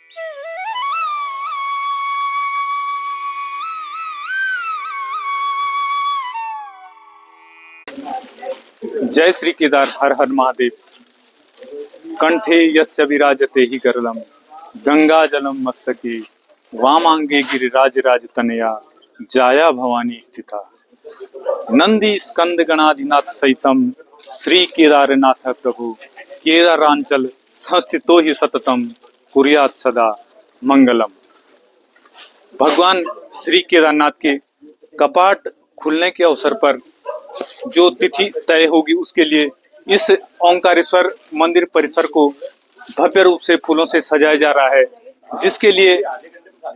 जय श्री केदार हर हर महादेव। कंठे यस्य विराजते ही गरलम गंगा जलम मस्तके वामांगे गिरिराज राज तनया जाया भवानी स्थिता नंदी स्कंद गणाधिनाथ सहितम श्री केदारनाथ प्रभु केदारांचल संस्थितो ही सततम कुर्यात सदा मंगलम। भगवान श्री केदारनाथ के कपाट खुलने के अवसर पर जो तिथि तय होगी उसके लिए इस ओंकारेश्वर मंदिर परिसर को भव्य रूप से फूलों से सजाया जा रहा है, जिसके लिए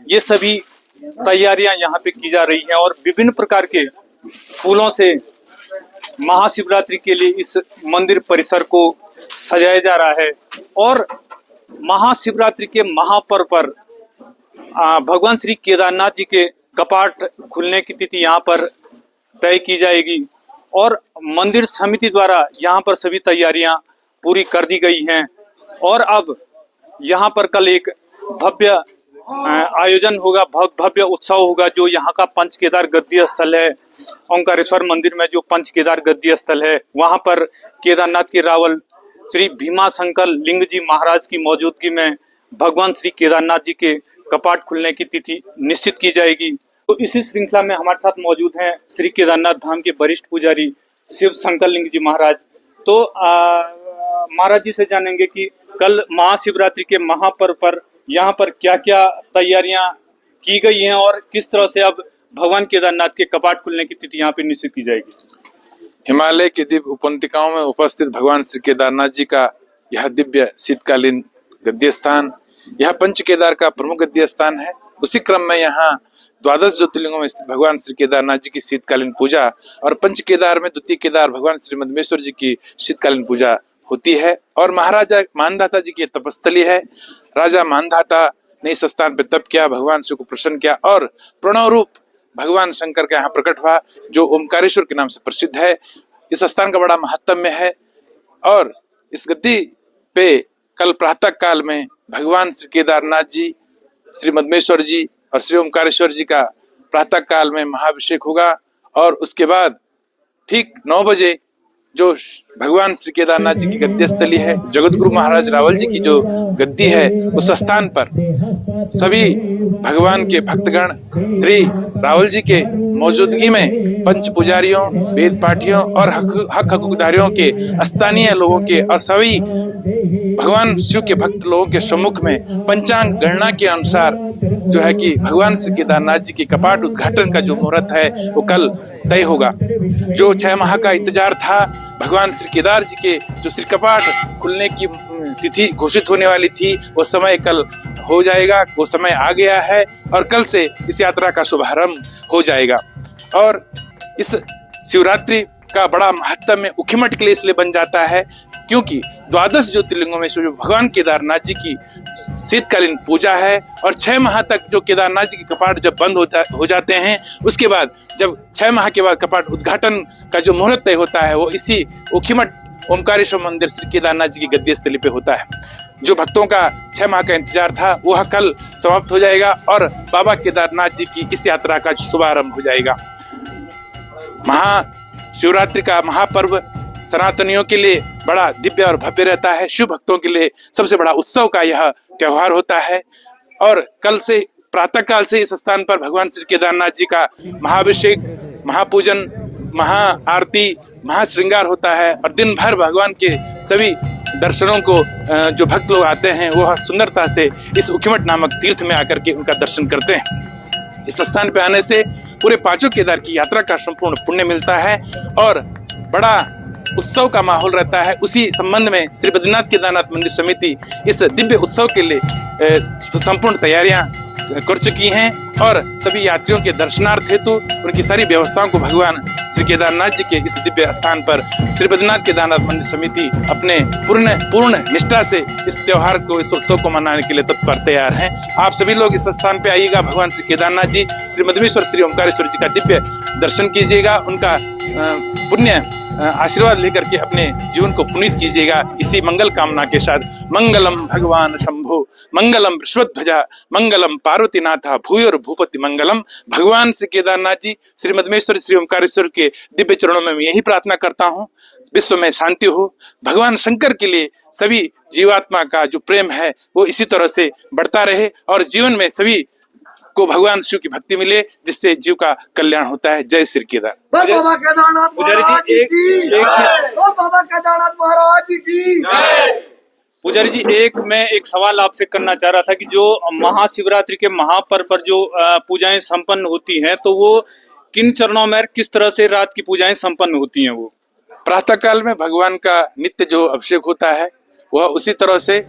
ये सभी तैयारियां यहाँ पे की जा रही हैं और विभिन्न प्रकार के फूलों से महाशिवरात्रि के लिए इस मंदिर परिसर को सजाया जा रहा है। और महाशिवरात्रि के महापर्व पर भगवान श्री केदारनाथ जी के कपाट खुलने की तिथि यहाँ पर तय की जाएगी और मंदिर समिति द्वारा यहाँ पर सभी तैयारियां पूरी कर दी गई हैं। और अब यहाँ पर कल एक भव्य आयोजन होगा, भव्य उत्सव होगा जो यहाँ का पंच केदार गद्दी स्थल है। ओंकारेश्वर मंदिर में जो पंच केदार गद्दी स्थल है वहाँ पर केदारनाथ के रावल श्री भीमाशंकर लिंग जी महाराज की मौजूदगी में भगवान श्री केदारनाथ जी के कपाट खुलने की तिथि निश्चित की जाएगी। तो इसी श्रृंखला में हमारे साथ मौजूद हैं श्री केदारनाथ धाम के वरिष्ठ पुजारी शिव शंकर लिंग जी महाराज। तो महाराज जी से जानेंगे कि कल महाशिवरात्रि के महापर्व पर यहाँ पर क्या क्या तैयारियां की गई हैं और किस तरह से अब भगवान केदारनाथ के कपाट खुलने की तिथि यहाँ पे निश्चित की जाएगी। हिमालय की दिव्य उपत्यकाओं में उपस्थित भगवान श्री केदारनाथ जी का यह दिव्य शीतकालीन गद्दी स्थान, यह पंच केदार का प्रमुख गद्दी स्थान है। उसी क्रम में यहाँ 12 ज्योतिर्लिंगों में स्थित भगवान श्री केदारनाथ जी की शीतकालीन पूजा और पंच केदार में द्वितीय केदार भगवान श्री मदमेश्वर जी की शीतकालीन पूजा होती है। और महाराजा मानधाता जी की तपस्थली है। राजा मानधाता ने इस स्थान पर तप किया, भगवान शिव को प्रसन्न किया और प्रणव रूप भगवान शंकर का यहाँ प्रकट हुआ जो ओमकारेश्वर के नाम से प्रसिद्ध है। इस स्थान का बड़ा महत्व है और इस गद्दी पे कल प्रातः काल में भगवान श्री केदारनाथ जी, श्री मदमेश्वर जी और श्री ओमकारेश्वर जी का प्रातः काल में महाभिषेक होगा। और उसके बाद ठीक 9 बजे जो भगवान श्री केदारनाथ जी की गद्दी स्थली है, जगतगुरु महाराज रावल जी की जो गद्दी है, उस स्थान पर सभी भगवान के भक्तगण श्री रावल जी के मौजूदगी में पंच पुजारियों, वेद पाठियों और हक हकदारियों के, स्थानीय लोगों के और सभी भगवान शिव के भक्त लोगों के सम्मुख में पंचांग गणना के अनुसार जो है कि भगवान श्री केदारनाथ जी के कपाट उद्घाटन का जो मुहूर्त है वो कल तय होगा। जो 6 माह का इंतजार था भगवान श्री केदार जी के जो श्री कपाट खुलने की तिथि घोषित होने वाली थी, वो समय कल हो जाएगा, वो समय आ गया है और कल से इस यात्रा का शुभारंभ हो जाएगा। और इस शिवरात्रि का बड़ा महत्व में उखीमठ के लिए इसलिए बन जाता है क्योंकि 12 ज्योतिर्लिंगों में से जो भगवान केदारनाथ जी की शीतकालीन पूजा है और 6 माह तक जो केदारनाथ जी के कपाट जब बंद हो जाते हैं, उसके बाद जब 6 माह के बाद कपाट उद्घाटन का जो मुहूर्त तय होता है वो इसी उखीमठ ओमकारेश्वर मंदिर श्री केदारनाथ जी की गद्दी स्थली पे होता है। जो भक्तों का 6 माह का इंतजार था वह कल समाप्त हो जाएगा और बाबा केदारनाथ जी की इस यात्रा का शुभारंभ हो जाएगा। महाशिवरात्रि का महापर्व सनातनियों के लिए बड़ा दिव्य और भव्य रहता है। शिव भक्तों के लिए सबसे बड़ा उत्सव का यह त्योहार होता है। और कल से प्रातः काल से इस स्थान पर भगवान श्री केदारनाथ जी का महाअभिषेक, महापूजन, महाआरती, महाश्रृंगार होता है और दिन भर भगवान के सभी दर्शनों को जो भक्त लोग आते हैं वह सुंदरता से इस उखीमठ नामक तीर्थ में आकर के उनका दर्शन करते हैं। इस स्थान पे आने से पूरे 5 केदार की यात्रा का संपूर्ण पुण्य मिलता है और बड़ा उत्सव का माहौल रहता है। उसी संबंध में श्री बद्रीनाथ केदारनाथ मंदिर समिति इस दिव्य उत्सव के लिए संपूर्ण तैयारियां कर चुकी हैं और सभी यात्रियों के दर्शनार्थ हेतु उनकी सारी व्यवस्थाओं को भगवान श्री केदारनाथ जी के इस दिव्य स्थान पर श्री बद्रीनाथ केदारनाथ मंदिर समिति अपने पूर्ण निष्ठा से इस त्योहार को, इस उत्सव को मनाने के लिए तत्पर तैयार हैं। आप सभी लोग इस स्थान पे आइएगा, भगवान श्री केदारनाथ जी, श्री मदमेश्वर, श्री ओमकारेश्वर जी का दिव्य दर्शन कीजिएगा, उनका पुण्य आशीर्वाद लेकर के अपने जीवन को पुनीत कीजिएगा। इसी मंगल कामना के साथ मंगलम भगवान शंभो मंगलम विश्वध्वजा मंगलम पार्वतीनाथा भूयोर भूपति मंगलम। भगवान श्री केदारनाथ जी श्री मदमेश्वर श्री ओंकारेश्वर के दिव्य चरणों में मैं यही प्रार्थना करता हूँ, विश्व में शांति हो। भगवान शंकर के लिए सभी जीवात्मा का जो प्रेम है वो इसी तरह से बढ़ता रहे और जीवन में सभी को भगवान शिव की भक्ति मिले, जिससे जीव का कल्याण होता है। जय श्री केदार। बाबा केदारनाथ महाराज की बाबा केदारनाथ महाराज की। पुजारी जी, मैं एक सवाल आपसे करना चाह रहा था कि जो महाशिवरात्रि के महापर्व पर जो पूजाएं संपन्न होती हैं, तो वो किन चरणों में किस तरह से रात की पूजाएं संपन्न होती हैं? वो प्रातः काल में भगवान का नित्य जो अभिषेक होता है वह उसी तरह से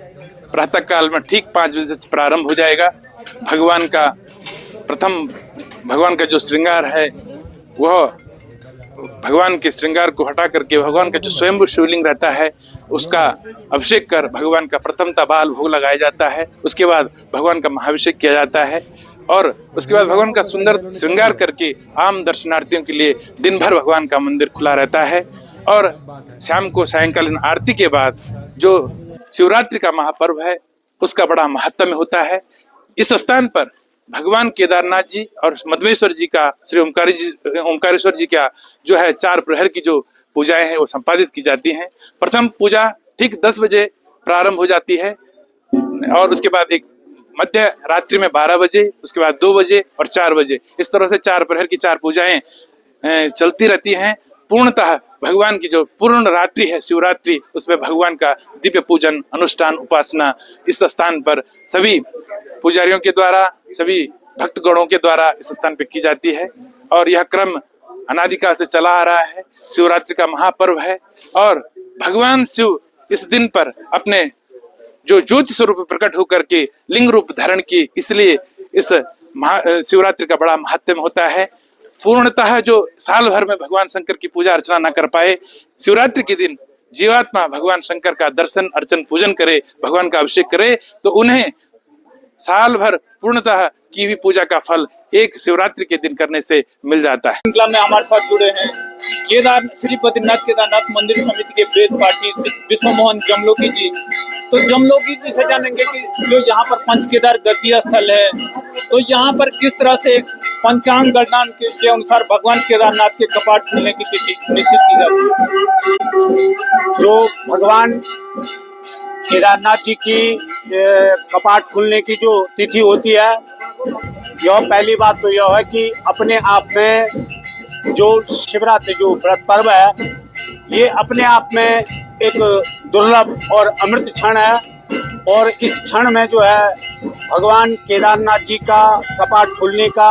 प्रातः काल में ठीक 5 बजे से प्रारंभ हो जाएगा। भगवान का जो श्रृंगार है वह भगवान के श्रृंगार को हटा करके भगवान का जो स्वयंभू शिवलिंग रहता है उसका अभिषेक कर भगवान का प्रथमतः बाल भोग लगाया जाता है। उसके बाद भगवान का महाभिषेक किया जाता है और उसके बाद भगवान का सुंदर श्रृंगार करके आम दर्शनार्थियों के लिए दिन भर भगवान का मंदिर खुला रहता है। और शाम को सायंकालीन आरती के बाद जो शिवरात्रि का महापर्व है उसका बड़ा महत्व होता है। इस स्थान पर भगवान केदारनाथ जी और मदमेश्वर जी का श्री ओंकारेश्वर जी का जो है 4 प्रहर की जो पूजाएं हैं वो संपादित की जाती हैं। प्रथम पूजा ठीक 10 बजे प्रारंभ हो जाती है और उसके बाद एक मध्य रात्रि में 12 बजे, उसके बाद 2 बजे और 4 बजे, इस तरह से 4 प्रहर की 4 पूजाएं चलती रहती हैं। पूर्णतः भगवान की जो पूर्ण रात्रि है शिवरात्रि, उसमें भगवान का दिव्य पूजन अनुष्ठान उपासना इस स्थान पर सभी पुजारियों के द्वारा सभी भक्तगणों के द्वारा इस स्थान पर की जाती है। और यह क्रम अनादिकाल से चला आ रहा है। शिवरात्रि का महापर्व है और भगवान शिव इस दिन पर अपने जो ज्योति स्वरूप प्रकट होकर के लिंग रूप धारण की, इसलिए इस शिवरात्रि का बड़ा महत्व होता है। पूर्णतः जो साल भर में भगवान शंकर की पूजा अर्चना न कर पाए, शिवरात्रि के दिन जीवात्मा भगवान शंकर का दर्शन अर्चन पूजन करे, भगवान का अभिषेक करे, तो उन्हें साल भर पूर्णतः की हुई पूजा का फल एक शिवरात्रि के दिन करने से मिल जाता है। श्रृंखला में हमारे साथ जुड़े हैं श्री बद्रीनाथ केदारनाथ मंदिर समिति के वेद पाठी विश्व मोहन जमलोकी जी। तो जमलोकी जी से जानेंगे कि जो यहाँ पर पंच केदार गद्दी स्थल है, तो यहाँ पर किस तरह से पंचांग गणना के अनुसार भगवान केदारनाथ के कपाट खुलने की तिथि निश्चित की जाती है? जो भगवान केदारनाथ जी की कपाट खुलने की जो तिथि होती है, यह पहली बात तो यह है कि अपने आप में जो शिवरात्रि जो व्रत पर्व है, ये अपने आप में एक दुर्लभ और अमृत क्षण है। और इस क्षण में जो है भगवान केदारनाथ जी का कपाट खुलने का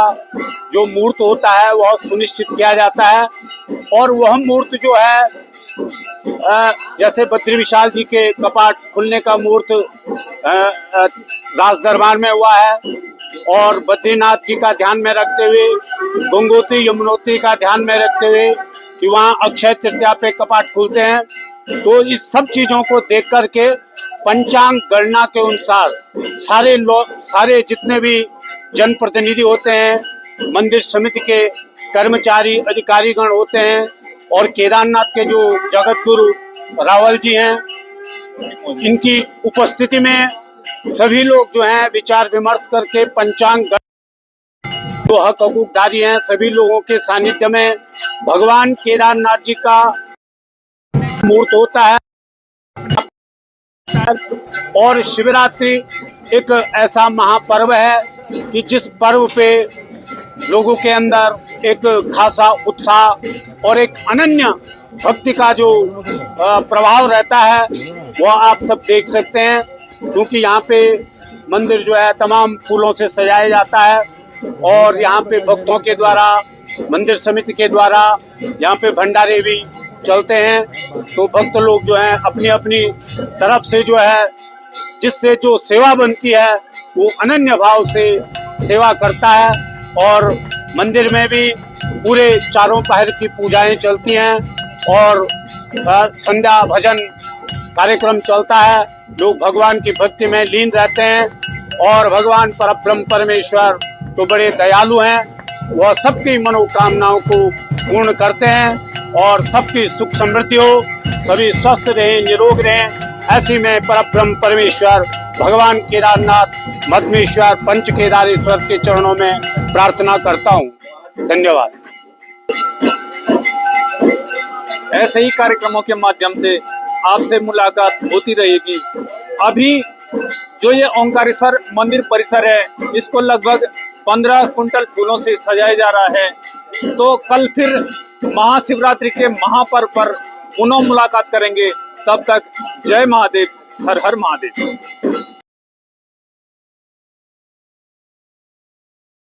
जो मुहूर्त होता है वह सुनिश्चित किया जाता है। और वह मुहूर्त जो है जैसे बद्री विशाल जी के कपाट खुलने का मुहूर्त राज दरबार में हुआ है, और बद्रीनाथ जी का ध्यान में रखते हुए, गंगोत्री यमुनोत्री का ध्यान में रखते हुए कि वहाँ अक्षय तृतीया पे कपाट खुलते हैं। तो इस सब चीजों को देख करके पंचांग गणना के अनुसार सारे जितने भी जनप्रतिनिधि होते हैं, मंदिर समिति के कर्मचारी अधिकारीगण होते हैं, और केदारनाथ के जो जगत गुरु रावल जी हैं, इनकी उपस्थिति में सभी लोग जो हैं विचार विमर्श करके पंचांग जो हक हकूकदारी हैं, सभी लोगों के सानिध्य में भगवान केदारनाथ जी का मुहूर्त होता है। और शिवरात्रि एक ऐसा महापर्व है कि जिस पर्व पे लोगों के अंदर एक खासा उत्साह और एक अनन्य भक्ति का जो प्रभाव रहता है वह आप सब देख सकते हैं, क्योंकि यहाँ पे मंदिर जो है तमाम फूलों से सजाया जाता है और यहाँ पे भक्तों के द्वारा, मंदिर समिति के द्वारा यहाँ पे भंडारे भी चलते हैं। तो भक्त लोग जो हैं अपनी अपनी तरफ से जो है जिससे जो सेवा बनती है वो अनन्य भाव से सेवा करता है। और मंदिर में भी पूरे चारों पहर की पूजाएं चलती हैं और संध्या भजन कार्यक्रम चलता है। लोग भगवान की भक्ति में लीन रहते हैं और भगवान परब्रह्म परमेश्वर तो बड़े दयालु हैं, वह सबकी मनोकामनाओं को पूर्ण करते हैं और सबकी सुख समृद्धि हो, सभी स्वस्थ रहें, निरोग रहें, ऐसी में परब्रह्म परमेश्वर भगवान केदारनाथ मधमेश्वर पंच केदारेश्वर के चरणों में प्रार्थना करता हूँ। धन्यवाद। ऐसे ही कार्यक्रमों के माध्यम से आपसे मुलाकात होती रहेगी। अभी जो ये ओंकारेश्वर मंदिर परिसर है, इसको लगभग 15 कुंटल फूलों से सजाया जा रहा है। तो कल फिर महाशिवरात्रि के महापर्व पर पुनः मुलाकात करेंगे। तब तक जय महादेव, हर हर महादेव।